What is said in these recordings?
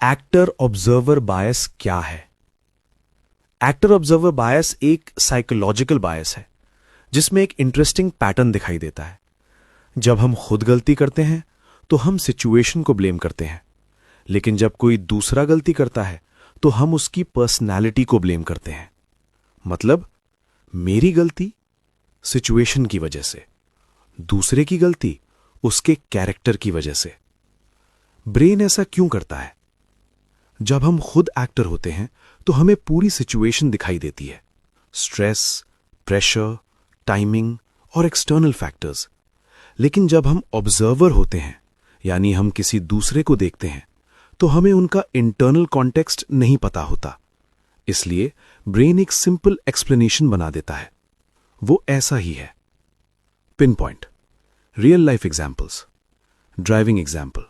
Actor observer बायस क्या है? Actor observer बायस एक साइकोलॉजिकल बायस है जिसमें एक इंटरेस्टिंग पैटर्न दिखाई देता है। जब हम खुद गलती करते हैं तो हम सिचुएशन को ब्लेम करते हैं, लेकिन जब कोई दूसरा गलती करता है तो हम उसकी पर्सनैलिटी को ब्लेम करते हैं। मतलब मेरी गलती सिचुएशन की वजह से, दूसरे की गलती उसके कैरेक्टर की वजह से। ब्रेन ऐसा क्यों करता है? जब हम खुद एक्टर होते हैं तो हमें पूरी सिचुएशन दिखाई देती है, स्ट्रेस, प्रेशर, टाइमिंग और एक्सटर्नल फैक्टर्स। लेकिन जब हम ऑब्जर्वर होते हैं, यानी हम किसी दूसरे को देखते हैं, तो हमें उनका इंटरनल कॉन्टेक्स्ट नहीं पता होता। इसलिए ब्रेन एक सिंपल एक्सप्लेनेशन बना देता है, वो ऐसा ही है। Pin point, real life examples. Driving example,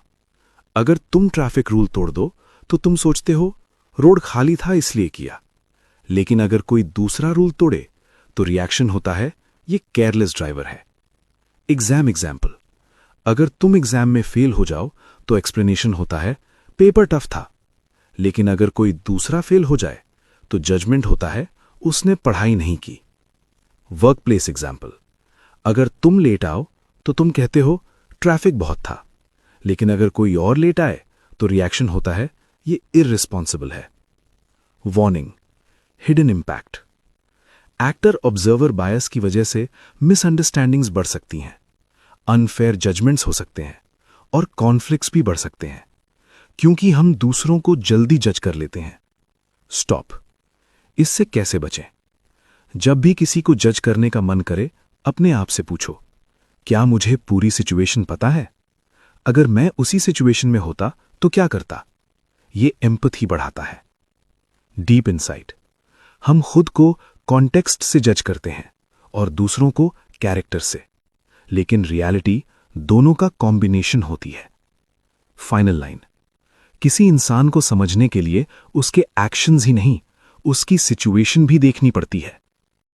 अगर तुम ट्रैफिक रूल तोड़ दो तो तुम सोचते हो रोड खाली था इसलिए किया, लेकिन अगर कोई दूसरा रूल तोड़े तो रिएक्शन होता है ये केयरलेस ड्राइवर है। एग्जाम एग्जाम्पल, अगर तुम एग्जाम में फेल हो जाओ तो एक्सप्लेनेशन होता है पेपर टफ था, लेकिन अगर कोई दूसरा फेल हो जाए तो जजमेंट होता है उसने पढ़ाई नहीं की। वर्क प्लेस एग्जाम्पल, अगर तुम लेट आओ तो तुम कहते हो ट्रैफिक बहुत था, लेकिन अगर कोई और लेट आए तो रिएक्शन होता है ये इररिस्पॉन्सिबल है। Warning, hidden impact. Actor observer bias की वजह से मिसअंडरस्टैंडिंग्स बढ़ सकती हैं, अनफेयर जजमेंट्स हो सकते हैं और कॉन्फ्लिक्ट्स भी बढ़ सकते हैं, क्योंकि हम दूसरों को जल्दी जज कर लेते हैं। स्टॉप, इससे कैसे बचें? जब भी किसी को जज करने का मन करे, अपने आप से पूछो, क्या मुझे पूरी सिचुएशन पता है? अगर मैं उसी सिचुएशन में होता तो क्या करता? ये एम्पैथी बढ़ाता है। डीप इनसाइट, हम खुद को कॉन्टेक्स्ट से जज करते हैं और दूसरों को कैरेक्टर से, लेकिन रियलिटी दोनों का कॉम्बिनेशन होती है। फाइनल लाइन, किसी इंसान को समझने के लिए उसके एक्शंस ही नहीं, उसकी सिचुएशन भी देखनी पड़ती है।